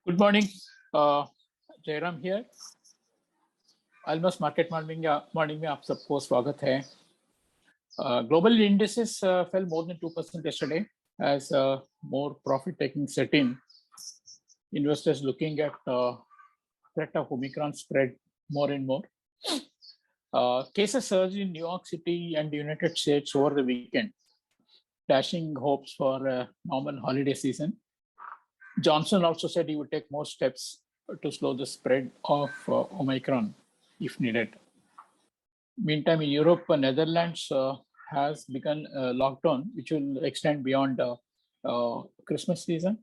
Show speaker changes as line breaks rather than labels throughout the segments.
Good morning Jairam here. Almost market morning में आप सबको स्वागत है। Global indices fell more than 2% yesterday as more profit taking set in. Investors looking at threat of Omicron spread more and more. Cases surged in New York City and the United States over the weekend, dashing hopes for a normal holiday season. Johnson also said he would take more steps to slow the spread of Omicron if needed. Meantime, in Europe, Netherlands has begun a lockdown, which will extend beyond Christmas season.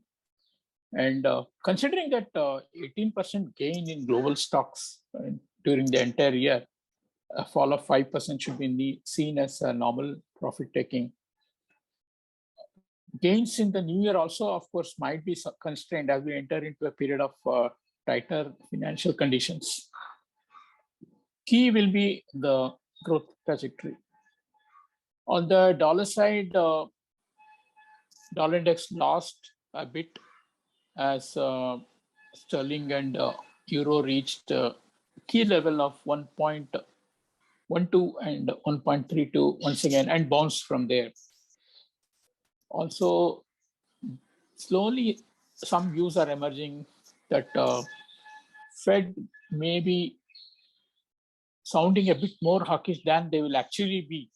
And considering that 18% gain in global stocks during the entire year, a fall of 5% should be seen as a normal profit-taking. Gains in the new year also, of course, might be constrained as we enter into a period of tighter financial conditions. Key will be the growth trajectory. On the dollar side, dollar index lost a bit as sterling and euro reached key level of 1.12 and 1.32 once again and bounced from there. Also, slowly some views are emerging that Fed may be sounding a bit more hawkish than they will actually be.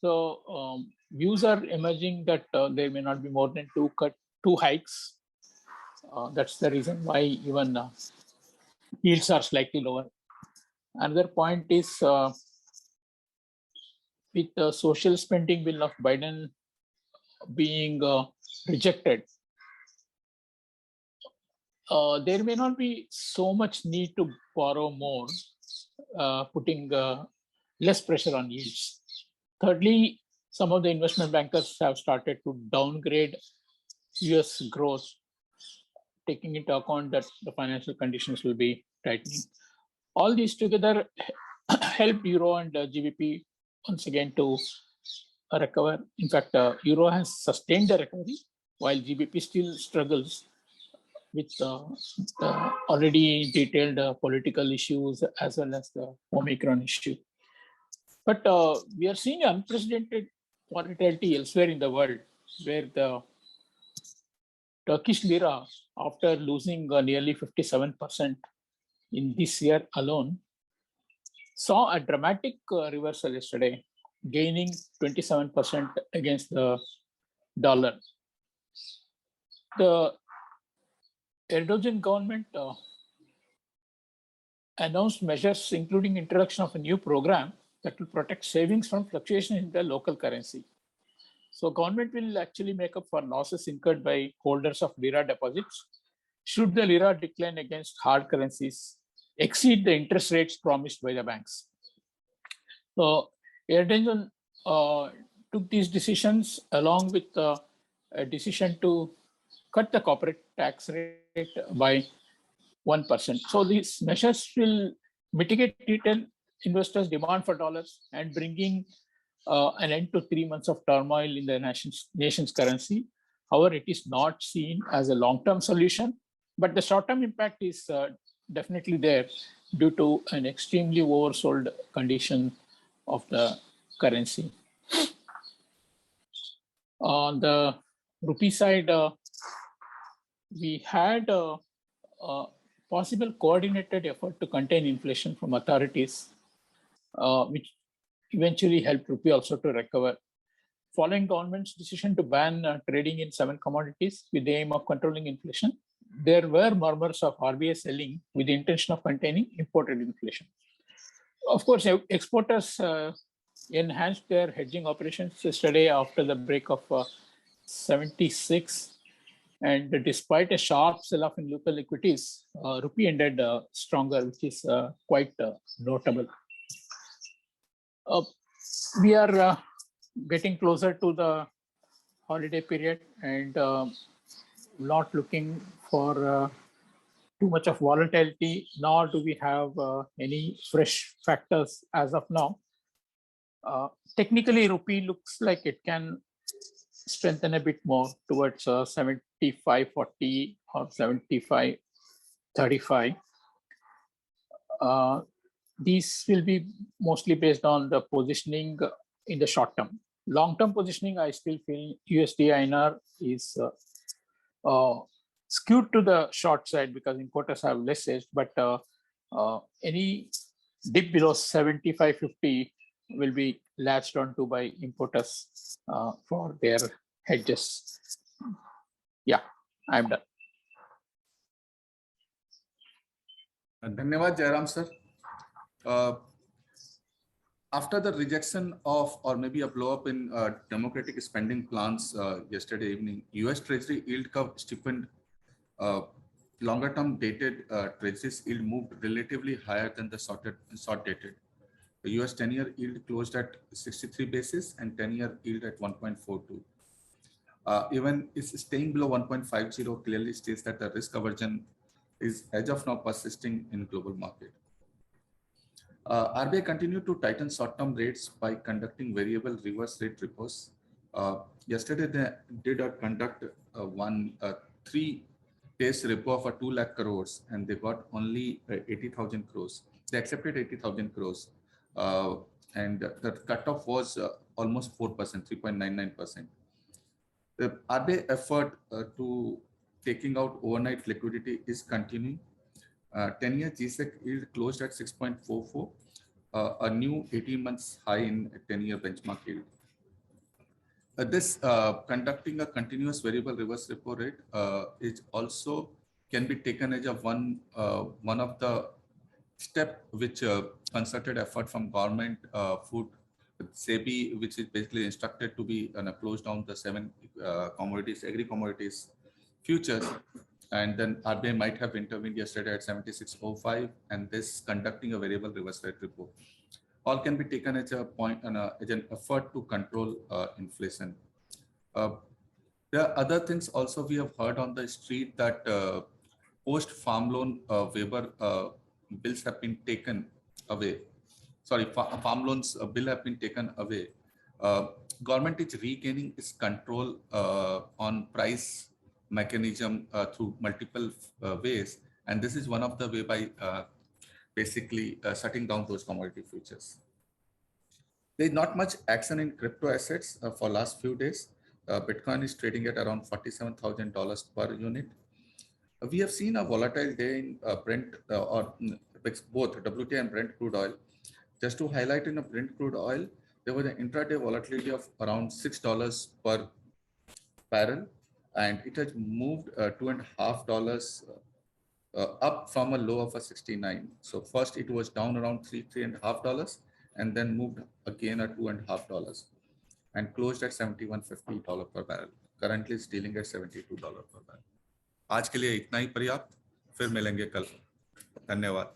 So views are emerging that there may not be more than two hikes. That's the reason why even yields are slightly lower. Another point is with the social spending bill of Biden being rejected, there may not be so much need to borrow more, putting less pressure on yields. Thirdly, some of the investment bankers have started to downgrade US growth, taking into account that the financial conditions will be tightening. All these together help Euro and GBP once again to recover. In fact, Euro has sustained the recovery while GBP still struggles with the already detailed political issues as well as the Omicron issue. But we are seeing unprecedented volatility elsewhere in the world, where the Turkish lira, after losing nearly 57% in this year alone, saw a dramatic reversal yesterday, gaining 27% against the dollar. The Erdogan government announced measures including introduction of a new program that will protect savings from fluctuation in the local currency. So government will actually make up for losses incurred by holders of lira deposits should the lira decline against hard currencies exceed the interest rates promised by the banks. So Erdogan took these decisions along with a decision to cut the corporate tax rate by 1%. So these measures will mitigate retail investors' demand for dollars and bringing an end to 3 months of turmoil in the nation's currency. However, it is not seen as a long-term solution, but the short-term impact is definitely there due to an extremely oversold condition of the currency. On the rupee side, we had a possible coordinated effort to contain inflation from authorities, which eventually helped rupee also to recover. Following government's decision to ban trading in 7 commodities with the aim of controlling inflation, there were murmurs of RBI selling with the intention of containing imported inflation. Of course, exporters enhanced their hedging operations yesterday after the break of 76. And despite a sharp sell-off in local equities, rupee ended stronger, which is quite notable. We are getting closer to the holiday period and not looking for too much of volatility, nor do we have any fresh factors as of now. Technically, rupee looks like it can strengthen a bit more towards 75-40 or 75-35. These will be mostly based on the positioning in the short term. Long-term positioning, I still feel USD INR is skewed to the short side because importers have less hedge, but any dip below 75-50 will be latched onto by importers for their hedges. Yeah, I'm done.
Dhanyavad, Jairam sir. After the rejection of, or maybe a blow up in democratic spending plans yesterday evening, US Treasury yield curve steepened. Longer term dated Treasuries yield moved relatively higher than the short dated. The US 10-year yield closed at 63 basis and 10-year yield at 1.42. Even is staying below 1.50 clearly states that the risk aversion is as of now persisting in global market. RBI continued to tighten short-term rates by conducting variable reverse rate repos. Yesterday, they did conduct one 3-days repo for 2 lakh crores, and they got only 80,000 crores. They accepted 80,000 crores, and the cutoff was almost 4%, 3.99%. The RBI effort to taking out overnight liquidity is continuing. 10-year GSEC yield closed at 6.44, a new 18 months high in 10-year benchmark yield. This conducting a continuous variable reverse repo rate is also can be taken as a one of the step which concerted effort from government food SEBI, which is basically instructed to be close down the 7 commodities, agri-commodities futures. And then RBI might have intervened yesterday at 76.05, and this conducting a variable reverse rate repo. All can be taken as a point and as an effort to control inflation. There are other things also we have heard on the street that post farm loan waiver bills have been taken away. Sorry, farm loans bill have been taken away. Government is regaining its control on price mechanism through multiple ways, and this is one of the way by basically shutting down those commodity futures. There is not much action in crypto assets for last few days. Bitcoin is trading at around $47,000 per unit. We have seen a volatile day in Brent or both WTI and Brent crude oil. Just to highlight, in a Brent crude oil, there was an intraday volatility of around $6 per barrel, and it has moved $2.50 up from a low of a 69. So first it was down around $3.50, and then moved again at $2.50 and closed at $71.50 per barrel. Currently it's dealing at $72 per barrel. आज के लिए इतना ही पर्याप्त, फिर मिलेंगे कल. धन्यवाद.